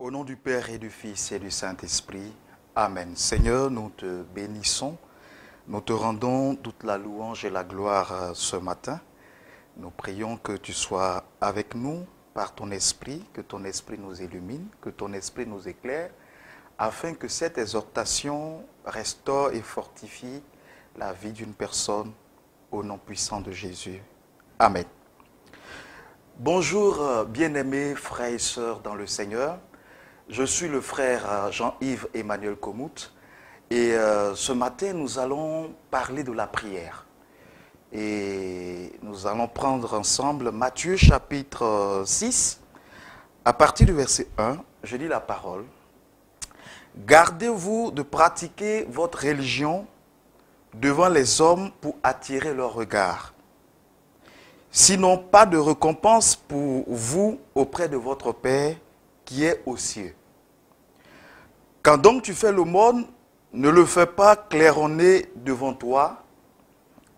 Au nom du Père et du Fils et du Saint-Esprit, Amen. Seigneur, nous te bénissons, nous te rendons toute la louange et la gloire ce matin. Nous prions que tu sois avec nous par ton Esprit, que ton Esprit nous illumine, que ton Esprit nous éclaire, afin que cette exhortation restaure et fortifie la vie d'une personne au nom puissant de Jésus. Amen. Bonjour bien-aimés frères et sœurs dans le Seigneur. Je suis le frère Jean-Yves Emmanuel Komout et ce matin nous allons parler de la prière. Et nous allons prendre ensemble Matthieu chapitre 6, à partir du verset 1, je lis la parole. Gardez-vous de pratiquer votre religion devant les hommes pour attirer leur regard. Sinon, pas de récompense pour vous auprès de votre Père qui est aux cieux. Quand donc tu fais l'aumône, ne le fais pas claironner devant toi,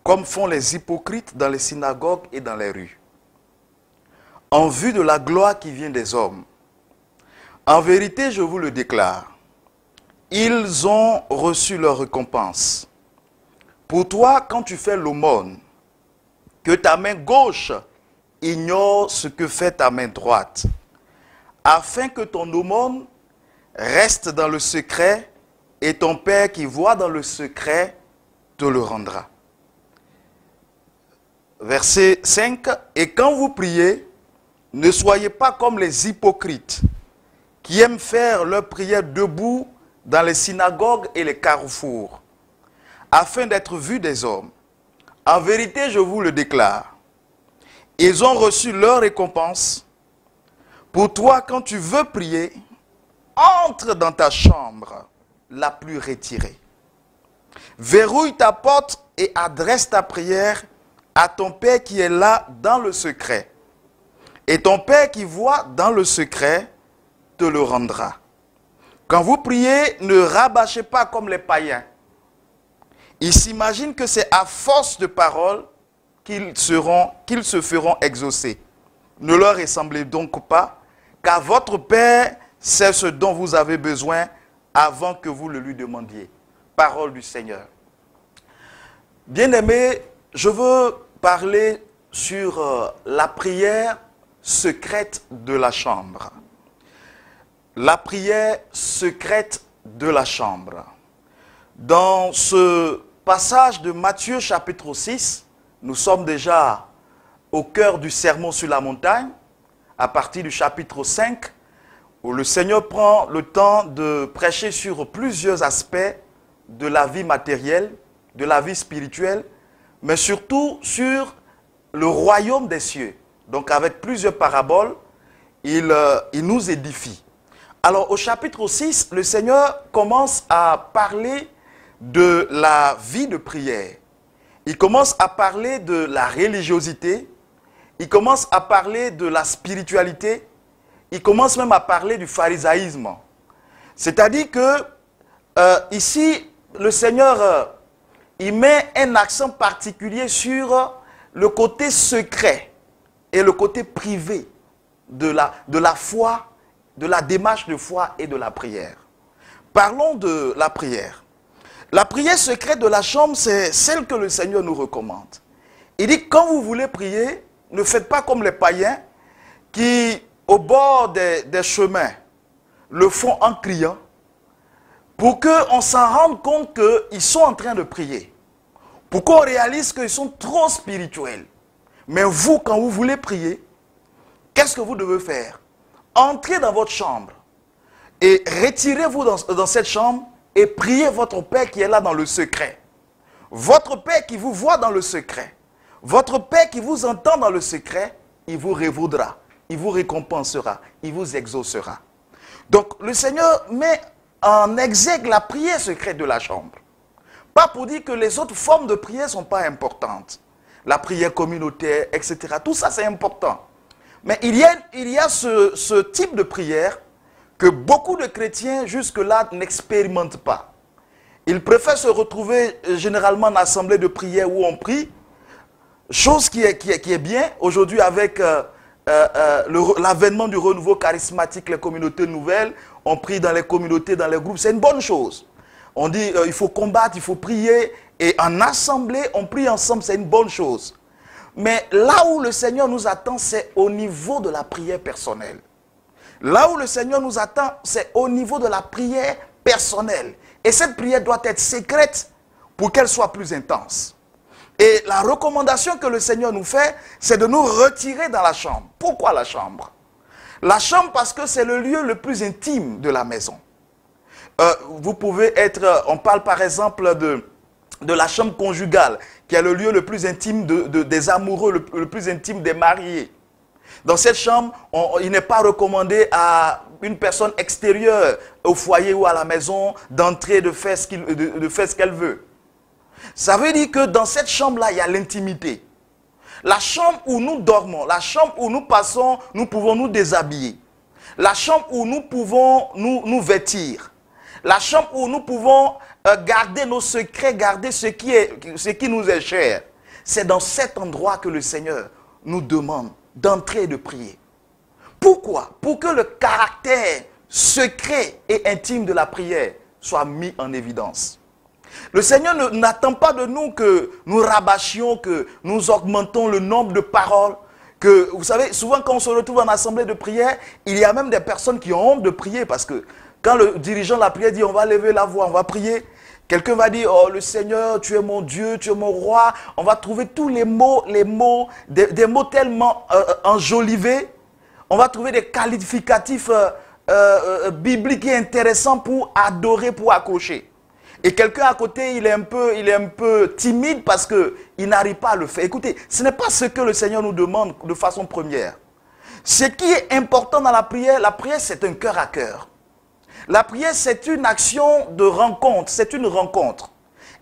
comme font les hypocrites dans les synagogues et dans les rues, en vue de la gloire qui vient des hommes. En vérité, je vous le déclare, ils ont reçu leur récompense. Pour toi, quand tu fais l'aumône, que ta main gauche ignore ce que fait ta main droite, afin que ton aumône reste dans le secret, et ton Père qui voit dans le secret te le rendra. Verset 5. Et quand vous priez, ne soyez pas comme les hypocrites, qui aiment faire leur prière debout dans les synagogues et les carrefours, afin d'être vus des hommes. En vérité, je vous le déclare, ils ont reçu leur récompense. Pour toi, quand tu veux prier, entre dans ta chambre la plus retirée. Verrouille ta porte et adresse ta prière à ton Père qui est là dans le secret. Et ton Père qui voit dans le secret te le rendra. Quand vous priez, ne rabâchez pas comme les païens. Ils s'imaginent que c'est à force de paroles qu'ils se feront exaucer. Ne leur ressemblez donc pas, car votre Père sait ce dont vous avez besoin avant que vous le lui demandiez. Parole du Seigneur. Bien-aimés, je veux parler sur la prière secrète de la chambre. La prière secrète de la chambre. Dans ce passage de Matthieu chapitre 6, nous sommes déjà au cœur du sermon sur la montagne, à partir du chapitre 5, où le Seigneur prend le temps de prêcher sur plusieurs aspects de la vie matérielle, de la vie spirituelle, mais surtout sur le royaume des cieux. Donc avec plusieurs paraboles, il nous édifie. Alors au chapitre 6, le Seigneur commence à parler de la vie de prière. Il commence à parler de la religiosité, il commence à parler de la spiritualité, il commence même à parler du pharisaïsme. C'est-à-dire que ici, le Seigneur, il met un accent particulier sur le côté secret et le côté privé de la foi, de la démarche de foi et de la prière. Parlons de la prière. La prière secrète de la chambre, c'est celle que le Seigneur nous recommande. Il dit, quand vous voulez prier, ne faites pas comme les païens qui, au bord des chemins, le font en criant, pour qu'on s'en rende compte qu'ils sont en train de prier. Pour qu'on réalise qu'ils sont trop spirituels. Mais vous, quand vous voulez prier, qu'est-ce que vous devez faire? Entrez dans votre chambre et retirez-vous dans cette chambre et priez votre Père qui est là dans le secret. Votre Père qui vous voit dans le secret. Votre Père qui vous entend dans le secret, il vous révaudra, il vous récompensera, il vous exaucera. Donc le Seigneur met en exergue la prière secrète de la chambre. Pas pour dire que les autres formes de prière ne sont pas importantes. La prière communautaire, etc. Tout ça c'est important. Mais il y a ce type de prière que beaucoup de chrétiens jusque-là n'expérimentent pas. Ils préfèrent se retrouver généralement en assemblée de prière où on prie, chose qui est bien aujourd'hui avec l'avènement du renouveau charismatique, les communautés nouvelles, on prie dans les communautés, dans les groupes, c'est une bonne chose. On dit il faut combattre, il faut prier, et en assemblée, on prie ensemble, c'est une bonne chose. Mais là où le Seigneur nous attend, c'est au niveau de la prière personnelle. Là où le Seigneur nous attend, c'est au niveau de la prière personnelle. Et cette prière doit être secrète pour qu'elle soit plus intense. Et la recommandation que le Seigneur nous fait, c'est de nous retirer dans la chambre. Pourquoi la chambre? La chambre parce que c'est le lieu le plus intime de la maison. Vous pouvez être, on parle par exemple de la chambre conjugale, qui est le lieu le plus intime des amoureux, le plus intime des mariés. Dans cette chambre, il n'est pas recommandé à une personne extérieure au foyer ou à la maison d'entrer, de faire ce qu'elle veut. Ça veut dire que dans cette chambre-là, il y a l'intimité. La chambre où nous dormons, la chambre où nous passons, nous pouvons nous déshabiller. La chambre où nous pouvons nous vêtir. La chambre où nous pouvons garder nos secrets, garder ce qui nous est cher. C'est dans cet endroit que le Seigneur nous demande d'entrer et de prier. Pourquoi? Pour que le caractère secret et intime de la prière soit mis en évidence. Le Seigneur n'attend pas de nous que nous rabâchions, que nous augmentons le nombre de paroles. Que, vous savez, souvent quand on se retrouve en assemblée de prière, il y a même des personnes qui ont honte de prier parce que quand le dirigeant de la prière dit on va lever la voix, on va prier, quelqu'un va dire oh le Seigneur, tu es mon Dieu, tu es mon roi. On va trouver tous les mots, des mots tellement enjolivés. On va trouver des qualificatifs bibliques et intéressants pour adorer, pour accrocher. Et quelqu'un à côté, il est un peu timide parce qu'il n'arrive pas à le faire. Écoutez, ce n'est pas ce que le Seigneur nous demande de façon première. Ce qui est important dans la prière c'est un cœur à cœur. La prière, c'est une action de rencontre, c'est une rencontre.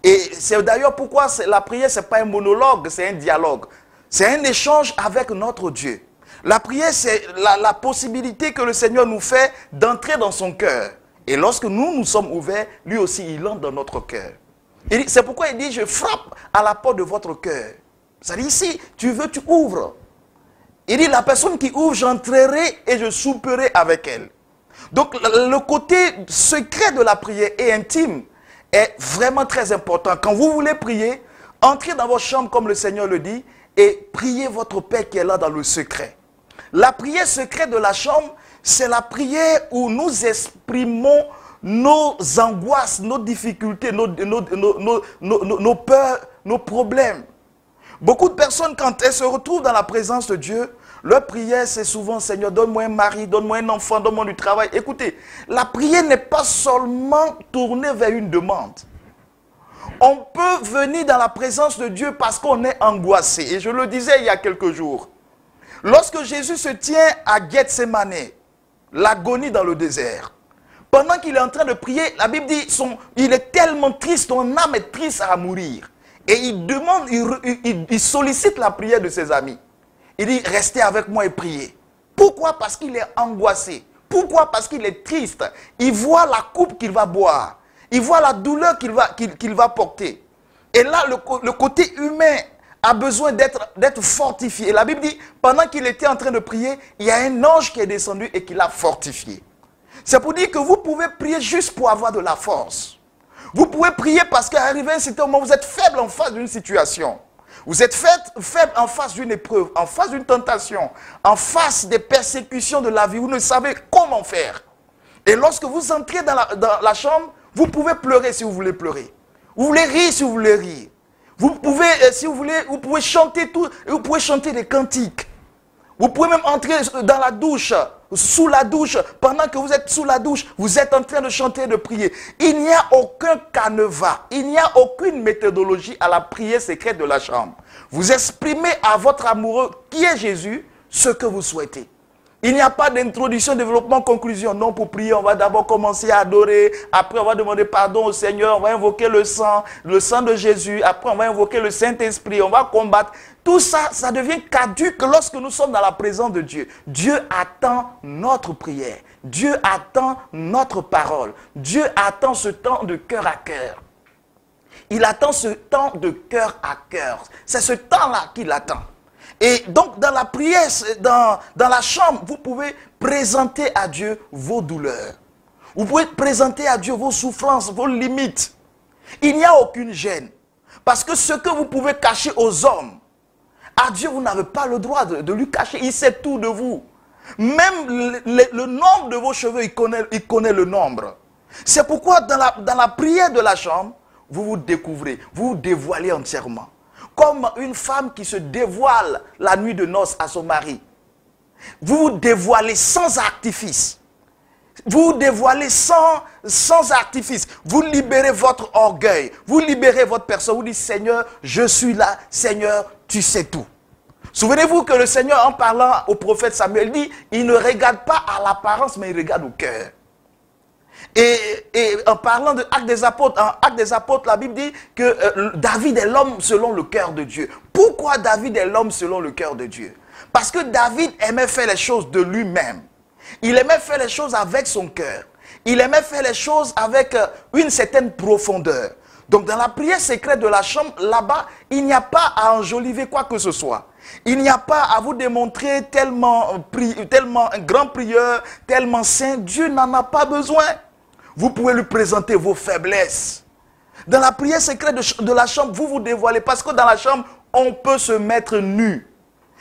Et c'est d'ailleurs pourquoi la prière, ce n'est pas un monologue, c'est un dialogue. C'est un échange avec notre Dieu. La prière, c'est la possibilité que le Seigneur nous fait d'entrer dans son cœur. Et lorsque nous sommes ouverts, lui aussi, il entre dans notre cœur. C'est pourquoi il dit, je frappe à la porte de votre cœur. C'est-à-dire ici, tu veux, tu ouvres. Il dit, la personne qui ouvre, j'entrerai et je souperai avec elle. Donc, le côté secret de la prière et intime est vraiment très important. Quand vous voulez prier, entrez dans votre chambre, comme le Seigneur le dit, et priez votre Père qui est là dans le secret. La prière secrète de la chambre, c'est la prière où nous exprimons nos angoisses, nos difficultés, nos peurs, nos problèmes. Beaucoup de personnes, quand elles se retrouvent dans la présence de Dieu, leur prière, c'est souvent, Seigneur, donne-moi un mari, donne-moi un enfant, donne-moi du travail. Écoutez, la prière n'est pas seulement tournée vers une demande. On peut venir dans la présence de Dieu parce qu'on est angoissé. Et je le disais il y a quelques jours. Lorsque Jésus se tient à Gethsémane, l'agonie dans le désert, pendant qu'il est en train de prier, la Bible dit, il est tellement triste, son âme est triste à mourir. Et il demande, il sollicite la prière de ses amis. Il dit, restez avec moi et priez. Pourquoi? Parce qu'il est angoissé. Pourquoi? Parce qu'il est triste. Il voit la coupe qu'il va boire. Il voit la douleur qu'il va porter. Et là, le côté humain a besoin d'être fortifié. Et la Bible dit, pendant qu'il était en train de prier, il y a un ange qui est descendu et qui l'a fortifié. C'est pour dire que vous pouvez prier juste pour avoir de la force. Vous pouvez prier parce qu'arrivé un certain moment, vous êtes faible en face d'une situation. Vous êtes faible en face d'une épreuve, en face d'une tentation, en face des persécutions de la vie. Vous ne savez comment faire. Et lorsque vous entrez dans la chambre, vous pouvez pleurer si vous voulez pleurer. Vous voulez rire si vous voulez rire. Vous pouvez, si vous voulez, vous pouvez chanter tout, vous pouvez chanter des cantiques. Vous pouvez même entrer dans la douche, sous la douche. Pendant que vous êtes sous la douche, vous êtes en train de chanter et de prier. Il n'y a aucun canevas, il n'y a aucune méthodologie à la prière secrète de la chambre. Vous exprimez à votre amoureux, qui est Jésus, ce que vous souhaitez. Il n'y a pas d'introduction, développement, conclusion. Non, pour prier, on va d'abord commencer à adorer. Après, on va demander pardon au Seigneur. On va invoquer le sang de Jésus. Après, on va invoquer le Saint-Esprit. On va combattre. Tout ça, ça devient caduque lorsque nous sommes dans la présence de Dieu. Dieu attend notre prière. Dieu attend notre parole. Dieu attend ce temps de cœur à cœur. Il attend ce temps de cœur à cœur. C'est ce temps-là qu'il attend. Et donc, dans la prière, dans la chambre, vous pouvez présenter à Dieu vos douleurs. Vous pouvez présenter à Dieu vos souffrances, vos limites. Il n'y a aucune gêne. Parce que ce que vous pouvez cacher aux hommes, à Dieu, vous n'avez pas le droit de lui cacher. Il sait tout de vous. Même le nombre de vos cheveux, il connaît le nombre. C'est pourquoi dans la prière de la chambre, vous vous découvrez, vous vous dévoilez entièrement. Comme une femme qui se dévoile la nuit de noces à son mari. Vous vous dévoilez sans artifice. Vous vous dévoilez sans artifice. Vous libérez votre orgueil. Vous libérez votre personne. Vous dites, Seigneur, je suis là. Seigneur, tu sais tout. Souvenez-vous que le Seigneur, en parlant au prophète Samuel, dit, il ne regarde pas à l'apparence, mais il regarde au cœur. Et en parlant de Actes des Apôtres, en Actes des Apôtres, la Bible dit que David est l'homme selon le cœur de Dieu. Pourquoi David est l'homme selon le cœur de Dieu? Parce que David aimait faire les choses de lui-même. Il aimait faire les choses avec son cœur. Il aimait faire les choses avec une certaine profondeur. Donc dans la prière secrète de la chambre, là-bas, il n'y a pas à enjoliver quoi que ce soit. Il n'y a pas à vous démontrer tellement un grand prieur, tellement saint. Dieu n'en a pas besoin. Vous pouvez lui présenter vos faiblesses. Dans la prière secrète de la chambre, vous vous dévoilez. Parce que dans la chambre, on peut se mettre nu.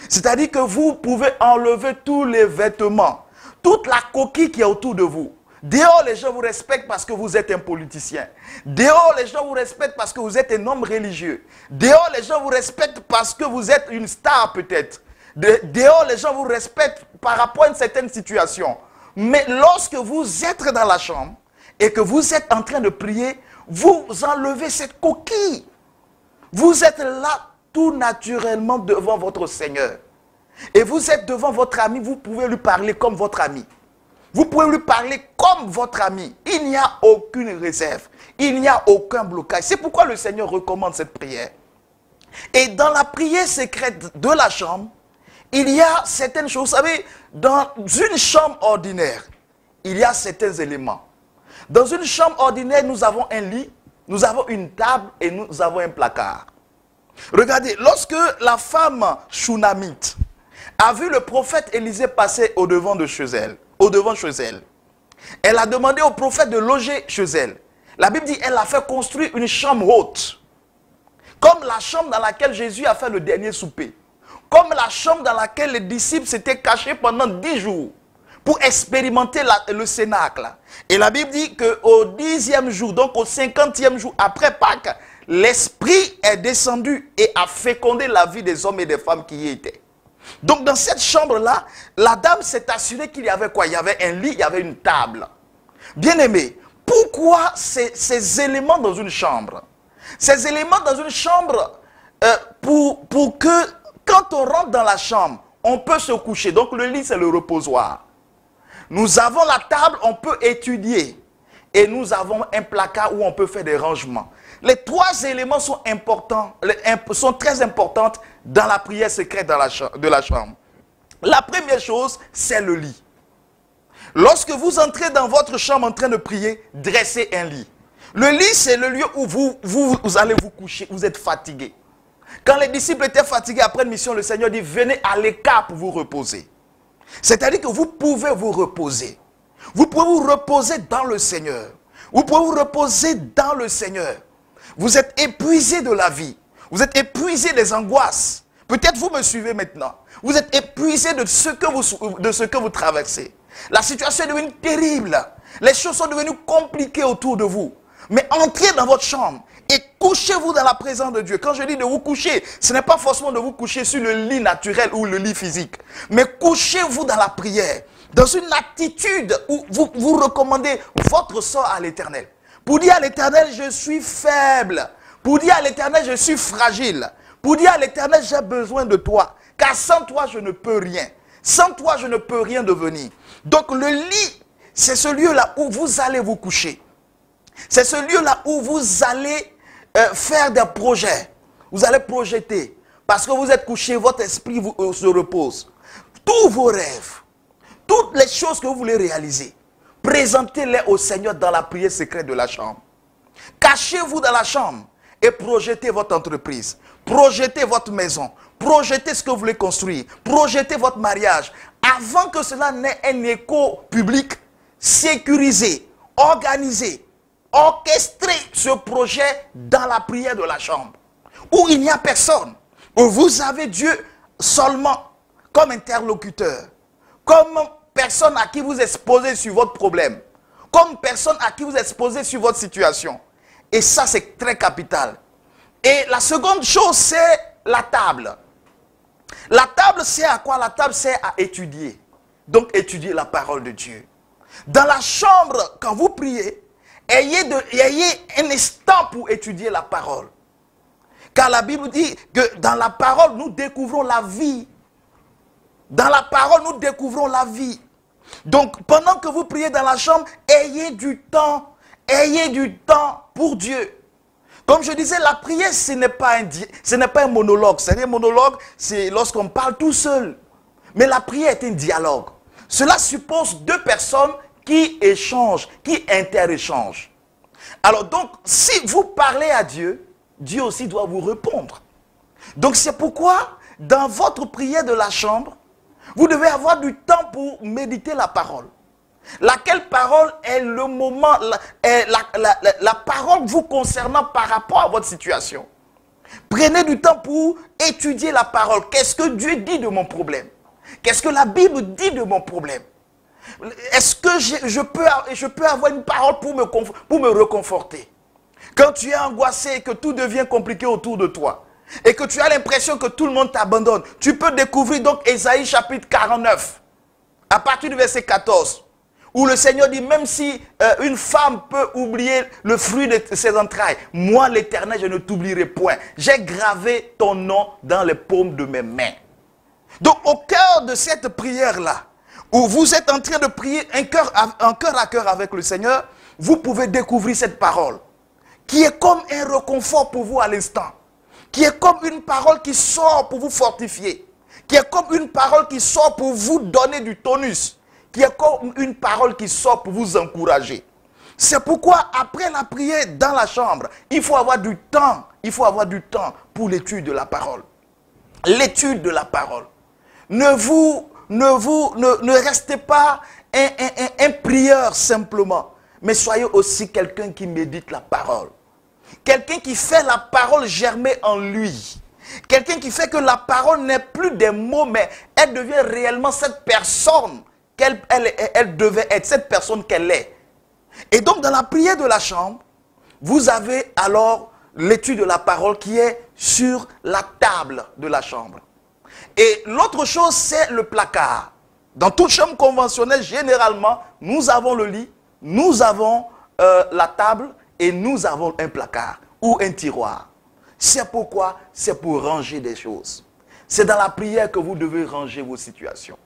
C'est-à-dire que vous pouvez enlever tous les vêtements. Toute la coquille qui est autour de vous. Dehors, les gens vous respectent parce que vous êtes un politicien. Dehors, les gens vous respectent parce que vous êtes un homme religieux. Dehors, les gens vous respectent parce que vous êtes une star peut-être. Dehors, les gens vous respectent par rapport à une certaine situation. Mais lorsque vous êtes dans la chambre et que vous êtes en train de prier, vous enlevez cette coquille. Vous êtes là tout naturellement devant votre Seigneur. Et vous êtes devant votre ami, vous pouvez lui parler comme votre ami. Vous pouvez lui parler comme votre ami. Il n'y a aucune réserve. Il n'y a aucun blocage. C'est pourquoi le Seigneur recommande cette prière. Et dans la prière secrète de la chambre, il y a certaines choses. Vous savez, dans une chambre ordinaire, il y a certains éléments. Dans une chambre ordinaire, nous avons un lit, nous avons une table et nous avons un placard. Regardez, lorsque la femme Shunamite a vu le prophète Élisée passer au-devant de chez elle, elle a demandé au prophète de loger chez elle. La Bible dit, elle a fait construire une chambre haute. Comme la chambre dans laquelle Jésus a fait le dernier souper. Comme la chambre dans laquelle les disciples s'étaient cachés pendant 10 jours. Pour expérimenter le cénacle. Et la Bible dit qu'au 10e jour, donc au 50e jour après Pâques, l'Esprit est descendu et a fécondé la vie des hommes et des femmes qui y étaient. Donc dans cette chambre-là, la dame s'est assurée qu'il y avait quoi? Il y avait un lit, il y avait une table. Bien-aimé, pourquoi ces éléments dans une chambre? Ces éléments dans une chambre, pour que quand on rentre dans la chambre, on peut se coucher. Donc le lit, c'est le reposoir. Nous avons la table, on peut étudier. Et nous avons un placard où on peut faire des rangements. Les trois éléments sont importants, sont très importants dans la prière secrète de la chambre. La première chose, c'est le lit. Lorsque vous entrez dans votre chambre en train de prier, dressez un lit. Le lit, c'est le lieu où vous allez vous coucher, vous êtes fatigué. Quand les disciples étaient fatigués après une mission, le Seigneur dit, venez à l'écart pour vous reposer. C'est-à-dire que vous pouvez vous reposer. Vous pouvez vous reposer dans le Seigneur. Vous pouvez vous reposer dans le Seigneur. Vous êtes épuisé de la vie. Vous êtes épuisé des angoisses. Peut-être vous me suivez maintenant. Vous êtes épuisé de ce que vous traversez. La situation est devenue terrible. Les choses sont devenues compliquées autour de vous. Mais entrez dans votre chambre et couchez-vous dans la présence de Dieu. Quand je dis de vous coucher, ce n'est pas forcément de vous coucher sur le lit naturel ou le lit physique. Mais couchez-vous dans la prière. Dans une attitude où vous recommandez votre sort à l'Éternel. Pour dire à l'Éternel, je suis faible. Pour dire à l'Éternel, je suis fragile. Pour dire à l'Éternel, j'ai besoin de toi. Car sans toi, je ne peux rien. Sans toi, je ne peux rien devenir. Donc le lit, c'est ce lieu-là où vous allez vous coucher. C'est ce lieu-là où vous allez faire des projets. Vous allez projeter. Parce que vous êtes couché, votre esprit se repose. Tous vos rêves, toutes les choses que vous voulez réaliser, présentez-les au Seigneur dans la prière secrète de la chambre. Cachez-vous dans la chambre et projetez votre entreprise, projetez votre maison, projetez ce que vous voulez construire, projetez votre mariage. Avant que cela n'ait un écho public, sécurisez, organisez, orchestrez ce projet dans la prière de la chambre, où il n'y a personne, où vous avez Dieu seulement comme interlocuteur, comme personne à qui vous exposez sur votre problème, comme personne à qui vous exposez sur votre situation. Et ça, c'est très capital. Et la seconde chose, c'est la table. La table, c'est à quoi? La table, c'est à étudier. Donc, étudier la parole de Dieu. Dans la chambre, quand vous priez, ayez un instant pour étudier la parole. Car la Bible dit que dans la parole, nous découvrons la vie. Dans la parole, nous découvrons la vie. Donc, pendant que vous priez dans la chambre, ayez du temps pour Dieu. Comme je disais, la prière, ce n'est pas un monologue. C'est un monologue, c'est lorsqu'on parle tout seul. Mais la prière est un dialogue. Cela suppose deux personnes qui échangent, qui interéchangent. Alors donc, si vous parlez à Dieu, Dieu aussi doit vous répondre. Donc c'est pourquoi, dans votre prière de la chambre, vous devez avoir du temps pour méditer la parole. Laquelle parole est le moment, la parole vous concernant par rapport à votre situation. Prenez du temps pour étudier la parole. Qu'est-ce que Dieu dit de mon problème? Qu'est-ce que la Bible dit de mon problème? Est-ce que je peux avoir une parole pour me reconforter? Quand tu es angoissé et que tout devient compliqué autour de toi, et que tu as l'impression que tout le monde t'abandonne, tu peux découvrir donc Ésaïe chapitre 49, à partir du verset 14, où le Seigneur dit, même si une femme peut oublier le fruit de ses entrailles, moi l'Éternel, je ne t'oublierai point. J'ai gravé ton nom dans les paumes de mes mains. Donc au cœur de cette prière-là, où vous êtes en train de prier un cœur à cœur avec le Seigneur, vous pouvez découvrir cette parole, qui est comme un réconfort pour vous à l'instant, qui est comme une parole qui sort pour vous fortifier, qui est comme une parole qui sort pour vous donner du tonus, qui est comme une parole qui sort pour vous encourager. C'est pourquoi après la prière dans la chambre, il faut avoir du temps pour l'étude de la parole. L'étude de la parole. Ne restez pas un prieur simplement, mais soyez aussi quelqu'un qui médite la parole. Quelqu'un qui fait la parole germer en lui. Quelqu'un qui fait que la parole n'est plus des mots, mais elle devient réellement cette personne qu'elle devait être, cette personne qu'elle est. Et donc dans la prière de la chambre, vous avez alors l'étude de la parole qui est sur la table de la chambre. Et l'autre chose, c'est le placard. Dans toute chambre conventionnelle, généralement, nous avons le lit, nous avons la table et nous avons un placard ou un tiroir. C'est pourquoi? C'est pour ranger des choses. C'est dans la prière que vous devez ranger vos situations.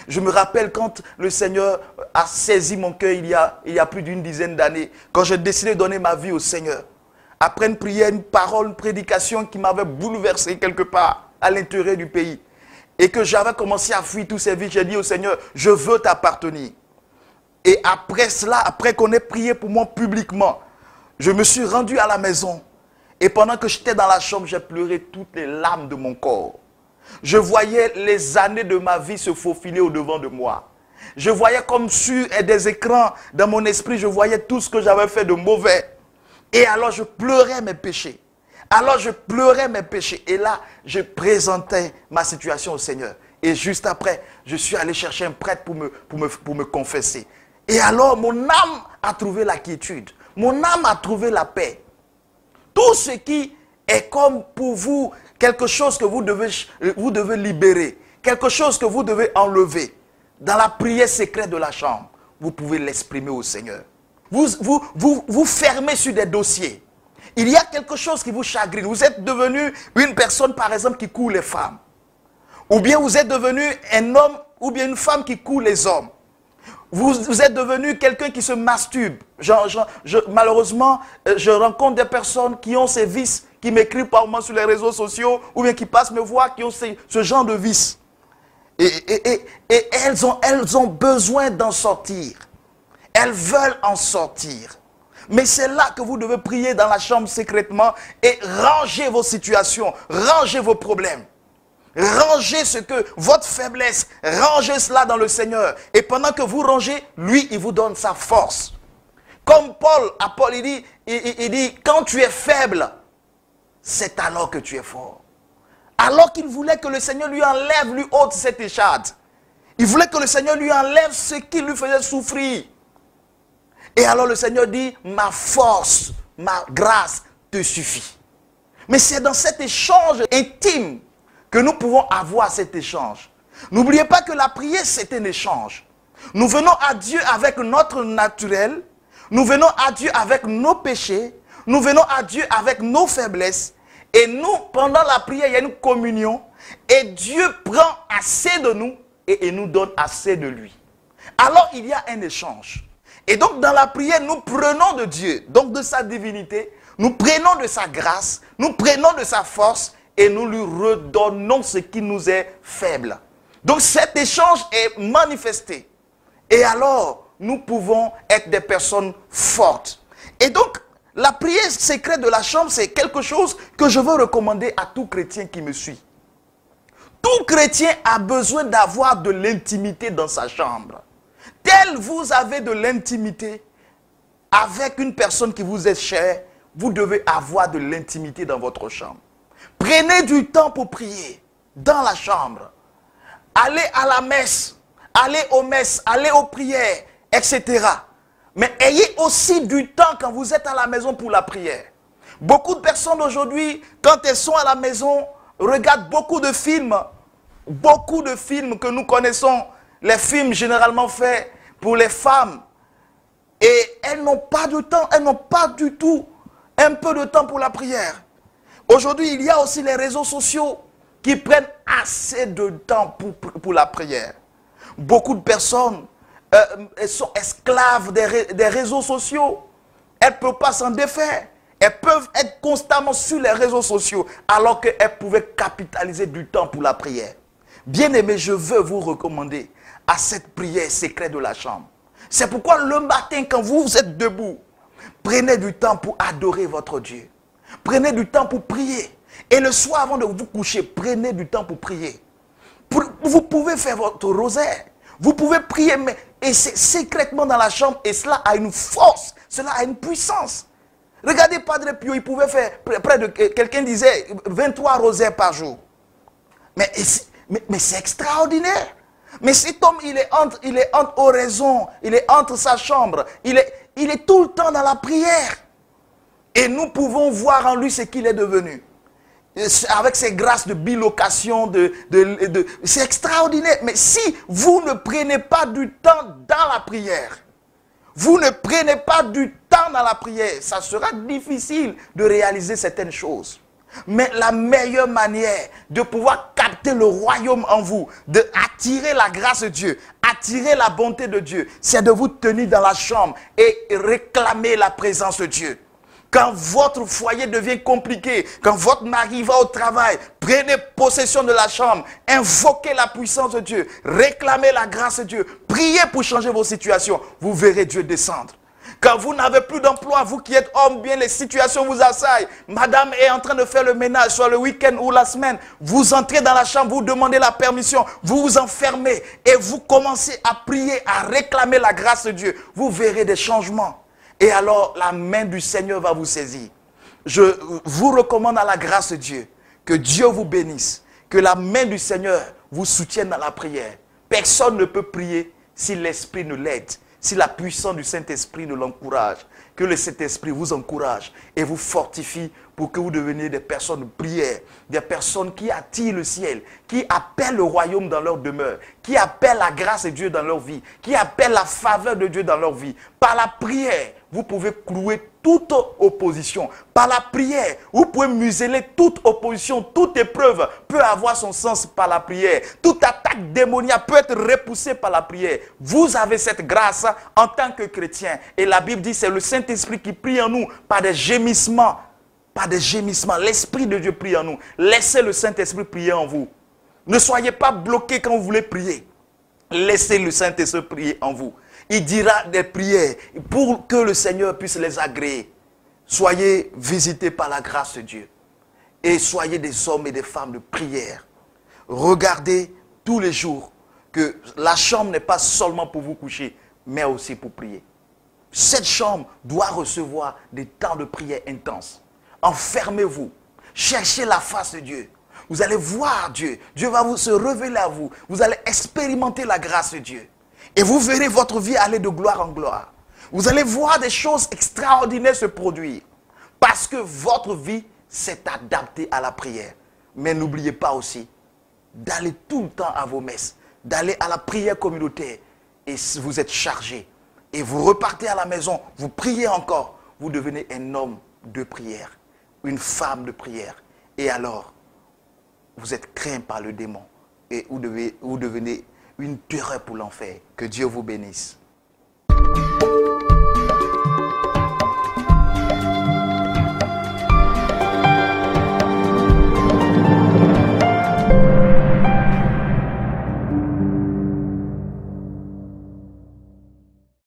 Je me rappelle quand le Seigneur a saisi mon cœur il y a plus d'une dizaine d'années, quand j'ai décidé de donner ma vie au Seigneur. Après une prière, une parole, une prédication qui m'avait bouleversé quelque part à l'intérieur du pays. Et que j'avais commencé à fuir tous ces vies, j'ai dit au Seigneur, je veux t'appartenir. Et après cela, après qu'on ait prié pour moi publiquement, je me suis rendu à la maison. Et pendant que j'étais dans la chambre, j'ai pleuré toutes les larmes de mon corps. Je voyais les années de ma vie se faufiler au-devant de moi. Je voyais comme sur des écrans dans mon esprit, je voyais tout ce que j'avais fait de mauvais. Et alors je pleurais mes péchés. Et là, je présentais ma situation au Seigneur. Et juste après, je suis allé chercher un prêtre pour me confesser. Et alors, mon âme a trouvé la quiétude. Mon âme a trouvé la paix. Tout ce qui est comme pour vous, quelque chose que vous devez libérer, quelque chose que vous devez enlever, dans la prière secrète de la chambre, vous pouvez l'exprimer au Seigneur. Vous fermez sur des dossiers. Il y a quelque chose qui vous chagrine. Vous êtes devenu une personne, par exemple, qui court les femmes. Ou bien vous êtes devenu un homme ou bien une femme qui court les hommes. Vous êtes devenu quelqu'un qui se masturbe. Malheureusement, je rencontre des personnes qui ont ces vices, qui m'écrivent par moments sur les réseaux sociaux, ou bien qui passent me voir, qui ont ce genre de vices. Et elles ont besoin d'en sortir. Elles veulent en sortir. Mais c'est là que vous devez prier dans la chambre secrètement et ranger vos situations, ranger vos problèmes. Rangez ce que, votre faiblesse, rangez cela dans le Seigneur. Et pendant que vous rangez, lui, il vous donne sa force. Comme Paul, il dit, quand tu es faible, c'est alors que tu es fort. Alors qu'il voulait que le Seigneur lui enlève, lui ôte cette écharde. Il voulait que le Seigneur lui enlève ce qui lui faisait souffrir. Et alors le Seigneur dit, ma force, ma grâce te suffit. Mais c'est dans cet échange intime que nous pouvons avoir cet échange. N'oubliez pas que la prière, c'est un échange. Nous venons à Dieu avec notre naturel, nous venons à Dieu avec nos péchés, nous venons à Dieu avec nos faiblesses. Et nous, pendant la prière, il y a une communion. Et Dieu prend assez de nous et nous donne assez de lui. Alors il y a un échange. Et donc dans la prière, nous prenons de Dieu, donc de sa divinité, nous prenons de sa grâce, nous prenons de sa force et nous lui redonnons ce qui nous est faible. Donc cet échange est manifesté. Et alors, nous pouvons être des personnes fortes. Et donc, la prière secrète de la chambre, c'est quelque chose que je veux recommander à tout chrétien qui me suit. Tout chrétien a besoin d'avoir de l'intimité dans sa chambre. Tel vous avez de l'intimité avec une personne qui vous est chère, vous devez avoir de l'intimité dans votre chambre. Prenez du temps pour prier dans la chambre. Allez à la messe, allez aux messes, allez aux prières, etc. Mais ayez aussi du temps quand vous êtes à la maison pour la prière. Beaucoup de personnes aujourd'hui, quand elles sont à la maison, regardent beaucoup de films que nous connaissons, les films généralement faits pour les femmes. Et elles n'ont pas de temps, elles n'ont pas du tout un peu de temps pour la prière. Aujourd'hui, il y a aussi les réseaux sociaux qui prennent assez de temps pour la prière. Beaucoup de personnes sont esclaves des réseaux sociaux. Elles ne peuvent pas s'en défaire. Elles peuvent être constamment sur les réseaux sociaux alors qu'elles pouvaient capitaliser du temps pour la prière. Bien-aimés, je veux vous recommander à cette prière secrète de la chambre. C'est pourquoi le matin, quand vous êtes debout, prenez du temps pour adorer votre Dieu. Prenez du temps pour prier. Et le soir, avant de vous coucher, prenez du temps pour prier. Vous pouvez faire votre rosaire. Vous pouvez prier, mais et c'est secrètement dans la chambre. Et cela a une force. Cela a une puissance. Regardez Padre Pio, il pouvait faire près de, quelqu'un disait, 23 rosaires par jour. Mais c'est extraordinaire. Mais cet homme, il est entre oraison, il est entre sa chambre, il est tout le temps dans la prière. Et nous pouvons voir en lui ce qu'il est devenu. Avec ses grâces de bilocation, c'est extraordinaire. Mais si vous ne prenez pas du temps dans la prière, vous ne prenez pas du temps dans la prière, ça sera difficile de réaliser certaines choses. Mais la meilleure manière de pouvoir capter le royaume en vous, de attirer la grâce de Dieu, attirer la bonté de Dieu, c'est de vous tenir dans la chambre et réclamer la présence de Dieu. Quand votre foyer devient compliqué, quand votre mari va au travail, prenez possession de la chambre, invoquez la puissance de Dieu, réclamez la grâce de Dieu, priez pour changer vos situations, vous verrez Dieu descendre. Quand vous n'avez plus d'emploi, vous qui êtes homme, bien les situations vous assaillent. Madame est en train de faire le ménage, soit le week-end ou la semaine. Vous entrez dans la chambre, vous demandez la permission, vous vous enfermez et vous commencez à prier, à réclamer la grâce de Dieu. Vous verrez des changements. Et alors, la main du Seigneur va vous saisir. Je vous recommande à la grâce de Dieu, que Dieu vous bénisse, que la main du Seigneur vous soutienne dans la prière. Personne ne peut prier si l'Esprit ne l'aide. Si la puissance du Saint-Esprit ne l'encourage, que le Saint-Esprit vous encourage et vous fortifie pour que vous deveniez des personnes de prière, des personnes qui attirent le ciel, qui appellent le royaume dans leur demeure, qui appellent la grâce de Dieu dans leur vie, qui appellent la faveur de Dieu dans leur vie. Par la prière, vous pouvez clouer toute opposition. Par la prière, vous pouvez museler toute opposition, toute épreuve peut avoir son sens par la prière. Toute attaque démoniaque peut être repoussée par la prière. Vous avez cette grâce en tant que chrétien. Et la Bible dit, c'est le Saint-Esprit qui prie en nous par des gémissements. Par des gémissements. L'Esprit de Dieu prie en nous. Laissez le Saint-Esprit prier en vous. Ne soyez pas bloqués quand vous voulez prier. Laissez le Saint-Esprit prier en vous. Il dira des prières pour que le Seigneur puisse les agréer. Soyez visités par la grâce de Dieu. Et soyez des hommes et des femmes de prière. Regardez tous les jours que la chambre n'est pas seulement pour vous coucher, mais aussi pour prier. Cette chambre doit recevoir des temps de prière intenses. Enfermez-vous. Cherchez la face de Dieu. Vous allez voir Dieu. Dieu va se révéler à vous. Vous allez expérimenter la grâce de Dieu. Et vous verrez votre vie aller de gloire en gloire. Vous allez voir des choses extraordinaires se produire. Parce que votre vie s'est adaptée à la prière. Mais n'oubliez pas aussi d'aller tout le temps à vos messes. D'aller à la prière communautaire. Et vous êtes chargé. Et vous repartez à la maison. Vous priez encore. Vous devenez un homme de prière. Une femme de prière. Et alors, vous êtes craint par le démon. Et vous devenez une terreur pour l'enfer. Que Dieu vous bénisse.